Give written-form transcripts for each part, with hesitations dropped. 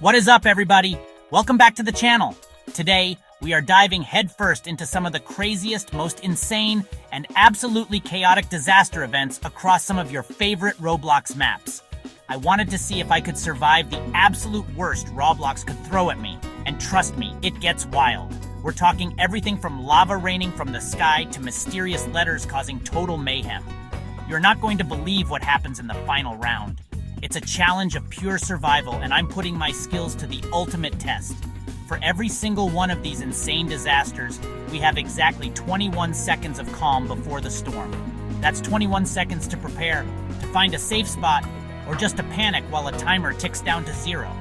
What is up, everybody? Welcome back to the channel. Today, we are diving headfirst into some of the craziest, most insane, and absolutely chaotic disaster events across some of your favorite Roblox maps. I wanted to see if I could survive the absolute worst Roblox could throw at me, and trust me, it gets wild. We're talking everything from lava raining from the sky to mysterious letters causing total mayhem. You're not going to believe what happens in the final round. It's a challenge of pure survival, and I'm putting my skills to the ultimate test. For every single one of these insane disasters, we have exactly 21 seconds of calm before the storm. That's 21 seconds to prepare, to find a safe spot, or just to panic while a timer ticks down to 0.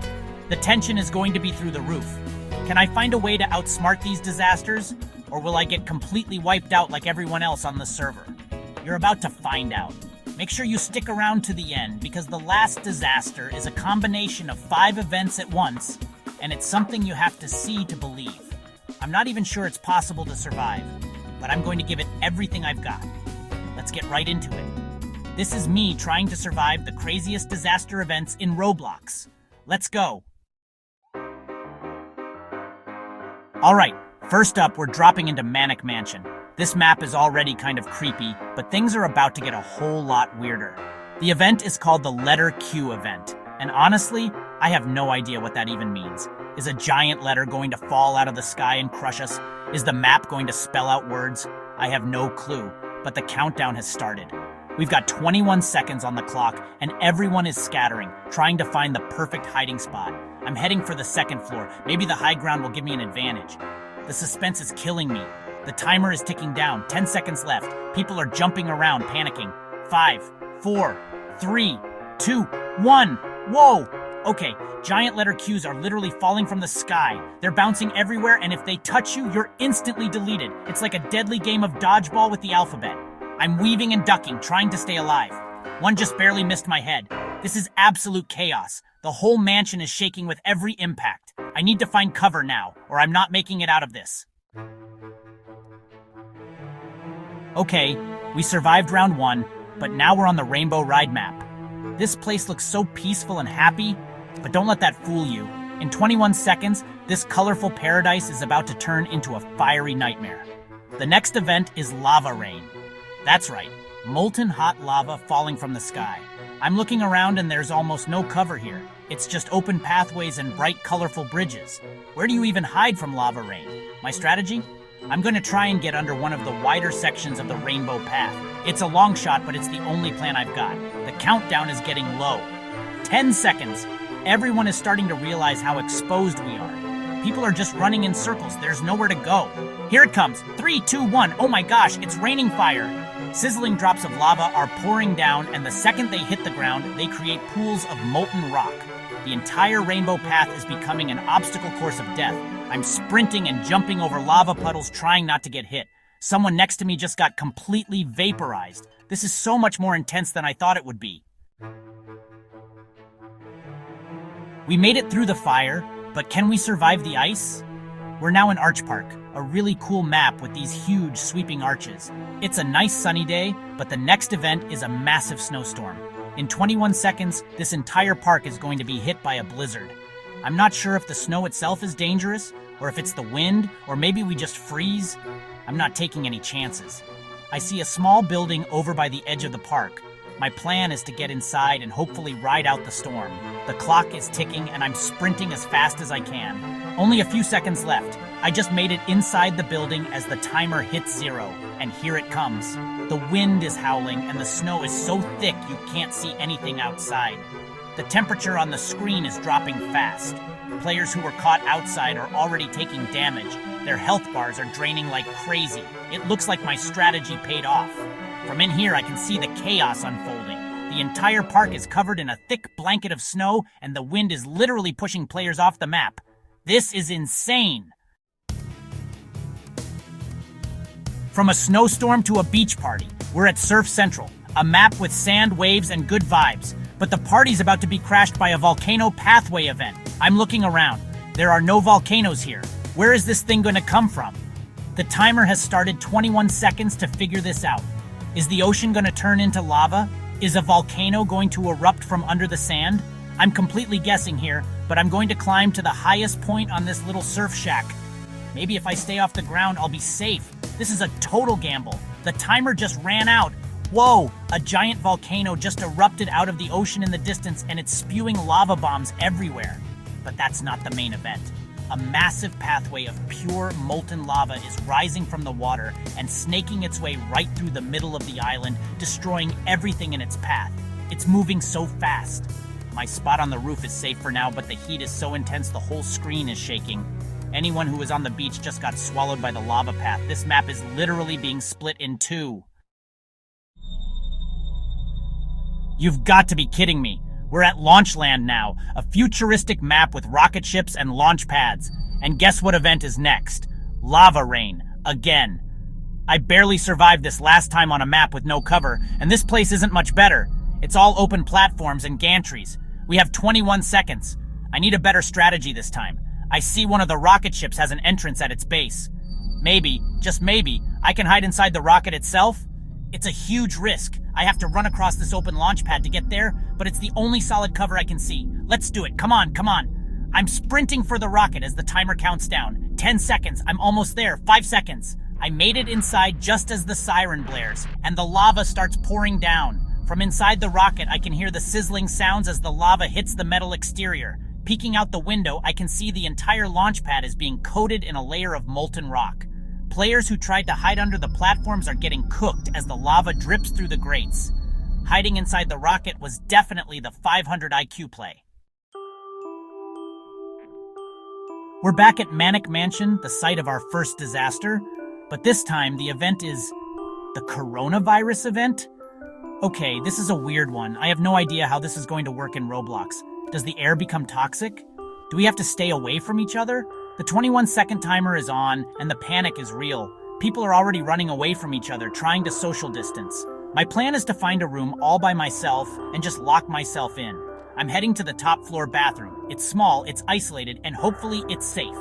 The tension is going to be through the roof. Can I find a way to outsmart these disasters, or will I get completely wiped out like everyone else on the server? You're about to find out. Make sure you stick around to the end, because the last disaster is a combination of 5 events at once, and it's something you have to see to believe. I'm not even sure it's possible to survive, but I'm going to give it everything I've got. Let's get right into it. This is me trying to survive the craziest disaster events in Roblox. Let's go. Alright, first up, we're dropping into Manic Mansion. This map is already kind of creepy, but things are about to get a whole lot weirder. The event is called the Letter Q event, and honestly, I have no idea what that even means. Is a giant letter going to fall out of the sky and crush us? Is the map going to spell out words? I have no clue, but the countdown has started. We've got 21 seconds on the clock, and everyone is scattering, trying to find the perfect hiding spot. I'm heading for the second floor. Maybe the high ground will give me an advantage. The suspense is killing me. The timer is ticking down, 10 seconds left. People are jumping around, panicking. 5, 4, 3, 2, 1. Whoa! Okay, giant letter Qs are literally falling from the sky. They're bouncing everywhere, and if they touch you, you're instantly deleted. It's like a deadly game of dodgeball with the alphabet. I'm weaving and ducking, trying to stay alive. One just barely missed my head. This is absolute chaos. The whole mansion is shaking with every impact. I need to find cover now, or I'm not making it out of this. Okay, we survived round 1, but now we're on the Rainbow Ride map. This place looks so peaceful and happy, but don't let that fool you. In 21 seconds, this colorful paradise is about to turn into a fiery nightmare. The next event is Lava Rain. That's right, molten hot lava falling from the sky. I'm looking around and there's almost no cover here. It's just open pathways and bright, colorful bridges. Where do you even hide from lava rain? My strategy? I'm going to try and get under one of the wider sections of the rainbow path. It's a long shot, but it's the only plan I've got. The countdown is getting low. 10 seconds. Everyone is starting to realize how exposed we are. People are just running in circles. There's nowhere to go. Here it comes. 3, 2, 1. Oh my gosh, it's raining fire. Sizzling drops of lava are pouring down, and the second they hit the ground, they create pools of molten rock. The entire rainbow path is becoming an obstacle course of death. I'm sprinting and jumping over lava puddles, trying not to get hit. Someone next to me just got completely vaporized. This is so much more intense than I thought it would be. We made it through the fire, but can we survive the ice? We're now in Arch Park, a really cool map with these huge sweeping arches. It's a nice sunny day, but the next event is a massive snowstorm. In 21 seconds, this entire park is going to be hit by a blizzard. I'm not sure if the snow itself is dangerous, or if it's the wind, or maybe we just freeze. I'm not taking any chances. I see a small building over by the edge of the park. My plan is to get inside and hopefully ride out the storm. The clock is ticking and I'm sprinting as fast as I can. Only a few seconds left. I just made it inside the building as the timer hits 0, and here it comes. The wind is howling and the snow is so thick you can't see anything outside. The temperature on the screen is dropping fast. Players who were caught outside are already taking damage. Their health bars are draining like crazy. It looks like my strategy paid off. From in here, I can see the chaos unfolding. The entire park is covered in a thick blanket of snow, and the wind is literally pushing players off the map. This is insane. From a snowstorm to a beach party, we're at Surf Central, a map with sand, waves, and good vibes. But the party's about to be crashed by a volcano pathway event. I'm looking around. There are no volcanoes here. Where is this thing going to come from? The timer has started 21 seconds to figure this out. Is the ocean going to turn into lava? Is a volcano going to erupt from under the sand? I'm completely guessing here, but I'm going to climb to the highest point on this little surf shack. Maybe if I stay off the ground, I'll be safe. This is a total gamble. The timer just ran out. Whoa, a giant volcano just erupted out of the ocean in the distance and it's spewing lava bombs everywhere. But that's not the main event. A massive pathway of pure molten lava is rising from the water and snaking its way right through the middle of the island, destroying everything in its path. It's moving so fast. My spot on the roof is safe for now, but the heat is so intense the whole screen is shaking. Anyone who was on the beach just got swallowed by the lava path. This map is literally being split in two. You've got to be kidding me. We're at Launchland now, a futuristic map with rocket ships and launch pads. And guess what event is next? Lava rain, again. I barely survived this last time on a map with no cover, and this place isn't much better. It's all open platforms and gantries. We have 21 seconds. I need a better strategy this time. I see one of the rocket ships has an entrance at its base. Maybe, just maybe, I can hide inside the rocket itself? It's a huge risk. I have to run across this open launch pad to get there, but it's the only solid cover I can see. Let's do it. Come on, come on. I'm sprinting for the rocket as the timer counts down. 10 seconds. I'm almost there. 5 seconds. I made it inside just as the siren blares, and the lava starts pouring down. From inside the rocket, I can hear the sizzling sounds as the lava hits the metal exterior. Peeking out the window, I can see the entire launch pad is being coated in a layer of molten rock. Players who tried to hide under the platforms are getting cooked as the lava drips through the grates. Hiding inside the rocket was definitely the 500 IQ play. We're back at Manic Mansion, the site of our first disaster, but this time the event is the coronavirus event? Okay, this is a weird one. I have no idea how this is going to work in Roblox. Does the air become toxic? Do we have to stay away from each other? The 21-second timer is on, and the panic is real. People are already running away from each other, trying to social distance. My plan is to find a room all by myself and just lock myself in. I'm heading to the top floor bathroom. It's small, it's isolated, and hopefully it's safe.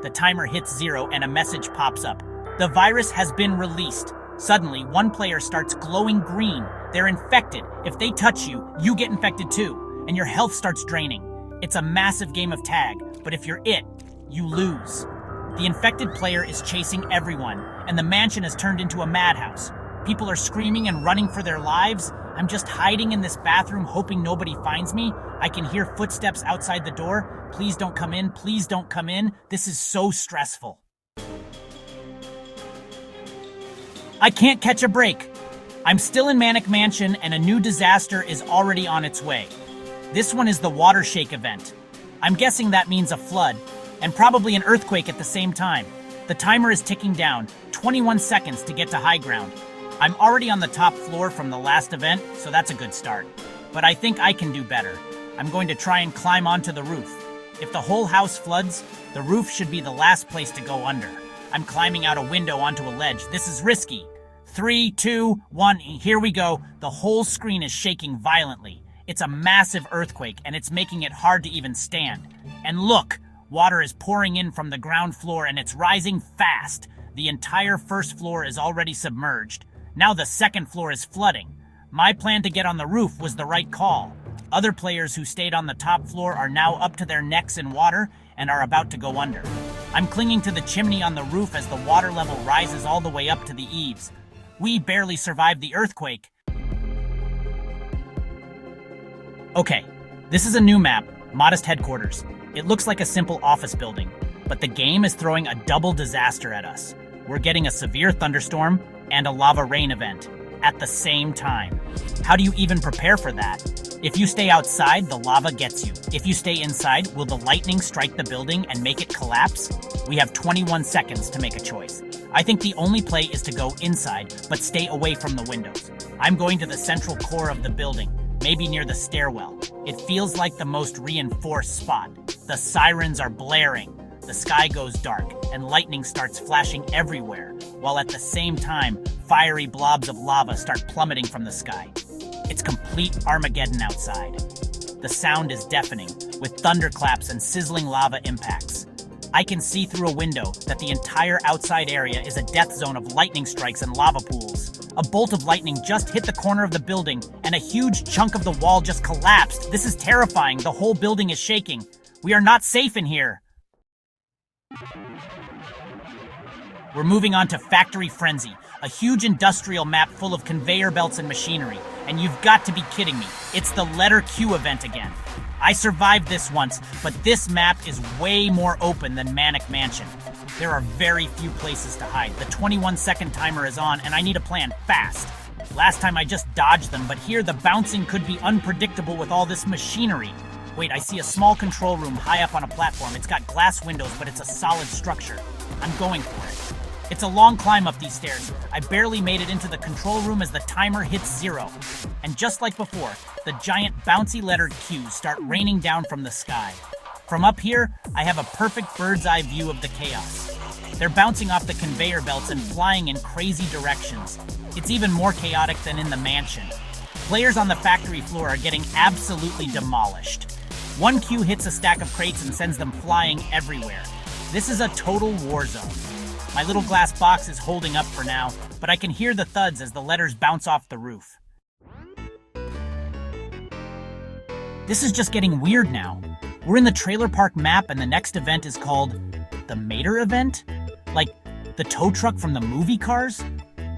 The timer hits 0 and a message pops up. The virus has been released. Suddenly, one player starts glowing green. They're infected. If they touch you, you get infected too. And your health starts draining. It's a massive game of tag, but if you're it, you lose. The infected player is chasing everyone, and the mansion has turned into a madhouse. People are screaming and running for their lives. I'm just hiding in this bathroom, hoping nobody finds me. I can hear footsteps outside the door. Please don't come in. Please don't come in. This is so stressful. I can't catch a break. I'm still in Manic Mansion, and a new disaster is already on its way. This one is the water shake event. I'm guessing that means a flood, and probably an earthquake at the same time. The timer is ticking down, 21 seconds to get to high ground. I'm already on the top floor from the last event, so that's a good start. But I think I can do better. I'm going to try and climb onto the roof. If the whole house floods, the roof should be the last place to go under. I'm climbing out a window onto a ledge. This is risky. 3, 2, 1, here we go. The whole screen is shaking violently. It's a massive earthquake, and it's making it hard to even stand. And look, water is pouring in from the ground floor, and it's rising fast. The entire first floor is already submerged. Now the second floor is flooding. My plan to get on the roof was the right call. Other players who stayed on the top floor are now up to their necks in water and are about to go under. I'm clinging to the chimney on the roof as the water level rises all the way up to the eaves. We barely survived the earthquake. Okay, this is a new map, Modest Headquarters. It looks like a simple office building, but the game is throwing a double disaster at us. We're getting a severe thunderstorm and a lava rain event at the same time. How do you even prepare for that? If you stay outside, the lava gets you. If you stay inside, will the lightning strike the building and make it collapse? We have 21 seconds to make a choice. I think the only play is to go inside, but stay away from the windows. I'm going to the central core of the building, maybe near the stairwell. It feels like the most reinforced spot. The sirens are blaring. The sky goes dark, and lightning starts flashing everywhere, while at the same time, fiery blobs of lava start plummeting from the sky. It's complete Armageddon outside. The sound is deafening, with thunderclaps and sizzling lava impacts. I can see through a window that the entire outside area is a death zone of lightning strikes and lava pools. A bolt of lightning just hit the corner of the building, and a huge chunk of the wall just collapsed. This is terrifying. The whole building is shaking. We are not safe in here. We're moving on to Factory Frenzy, a huge industrial map full of conveyor belts and machinery. And you've got to be kidding me. It's the letter Q event again. I survived this once, but this map is way more open than Manic Mansion. There are very few places to hide. The 21-second timer is on, and I need a plan fast. Last time I just dodged them, but here the bouncing could be unpredictable with all this machinery. Wait, I see a small control room high up on a platform. It's got glass windows, but it's a solid structure. I'm going for it. It's a long climb up these stairs. I barely made it into the control room as the timer hits 0. And just like before, the giant bouncy letter Q's start raining down from the sky. From up here, I have a perfect bird's eye view of the chaos. They're bouncing off the conveyor belts and flying in crazy directions. It's even more chaotic than in the mansion. Players on the factory floor are getting absolutely demolished. One Q hits a stack of crates and sends them flying everywhere. This is a total war zone. My little glass box is holding up for now, but I can hear the thuds as the letters bounce off the roof. This is just getting weird now. We're in the trailer park map and the next event is called the Mater event? Like the tow truck from the movie Cars?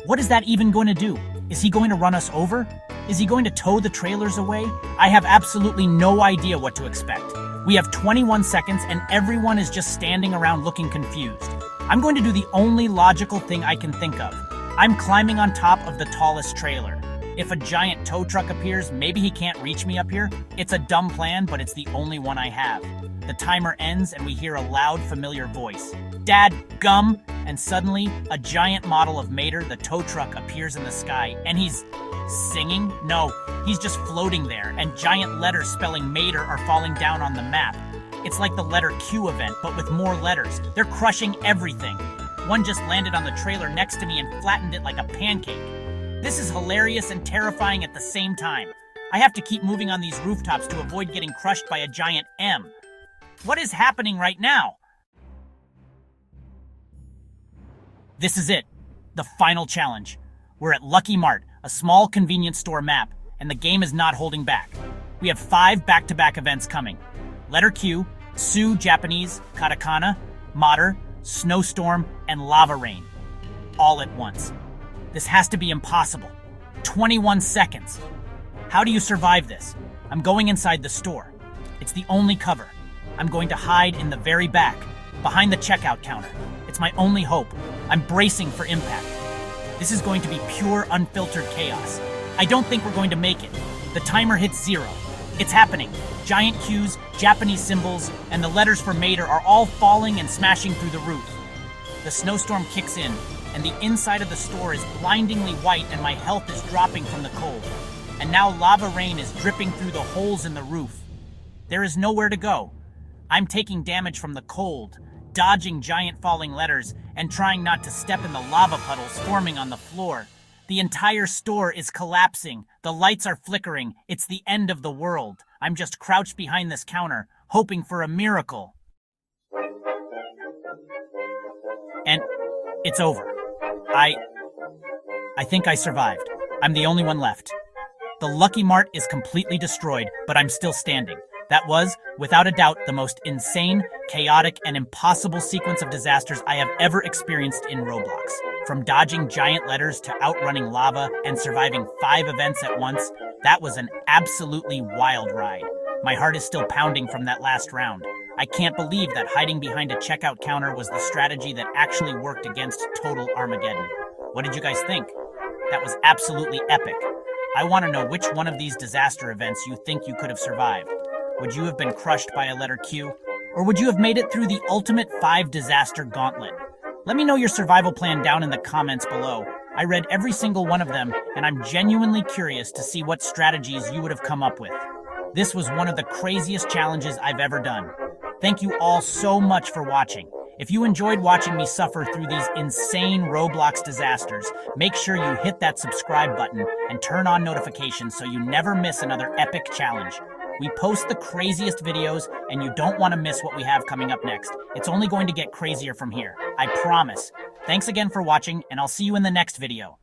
What is that even going to do? Is he going to run us over? Is he going to tow the trailers away? I have absolutely no idea what to expect. We have 21 seconds and everyone is just standing around looking confused. I'm going to do the only logical thing I can think of. I'm climbing on top of the tallest trailer. If a giant tow truck appears, maybe he can't reach me up here. It's a dumb plan, but it's the only one I have. The timer ends and we hear a loud, familiar voice. Dad, gum! And suddenly, a giant model of Mater, the tow truck, appears in the sky. And he's singing? No, he's just floating there, and giant letters spelling Mater are falling down on the map. It's like the letter Q event, but with more letters. They're crushing everything. One just landed on the trailer next to me and flattened it like a pancake. This is hilarious and terrifying at the same time. I have to keep moving on these rooftops to avoid getting crushed by a giant M. What is happening right now? This is it, the final challenge. We're at Lucky Mart, a small convenience store map, and the game is not holding back. We have 5 back-to-back events coming. Letter Q, Sioux Japanese, Katakana, Mater, Snowstorm, and Lava Rain. All at once. This has to be impossible. 21 seconds. How do you survive this? I'm going inside the store. It's the only cover. I'm going to hide in the very back, behind the checkout counter. It's my only hope. I'm bracing for impact. This is going to be pure, unfiltered chaos. I don't think we're going to make it. The timer hits 0. It's happening. Giant Q's, Japanese symbols, and the letters for Mater are all falling and smashing through the roof. The snowstorm kicks in, and the inside of the store is blindingly white and my health is dropping from the cold. And now lava rain is dripping through the holes in the roof. There is nowhere to go. I'm taking damage from the cold, dodging giant falling letters, and trying not to step in the lava puddles forming on the floor. The entire store is collapsing. The lights are flickering. It's the end of the world. I'm just crouched behind this counter, hoping for a miracle. And it's over. I think I survived. I'm the only one left. The Lucky Mart is completely destroyed, but I'm still standing. That was, without a doubt, the most insane, chaotic, and impossible sequence of disasters I have ever experienced in Roblox. From dodging giant letters to outrunning lava and surviving 5 events at once, that was an absolutely wild ride. My heart is still pounding from that last round. I can't believe that hiding behind a checkout counter was the strategy that actually worked against total Armageddon. What did you guys think? That was absolutely epic. I want to know which one of these disaster events you think you could have survived. Would you have been crushed by a letter Q? Or would you have made it through the ultimate 5 disaster gauntlet? Let me know your survival plan down in the comments below. I read every single one of them, and I'm genuinely curious to see what strategies you would have come up with. This was one of the craziest challenges I've ever done. Thank you all so much for watching. If you enjoyed watching me suffer through these insane Roblox disasters, make sure you hit that subscribe button and turn on notifications so you never miss another epic challenge. We post the craziest videos, and you don't want to miss what we have coming up next. It's only going to get crazier from here. I promise. Thanks again for watching, and I'll see you in the next video.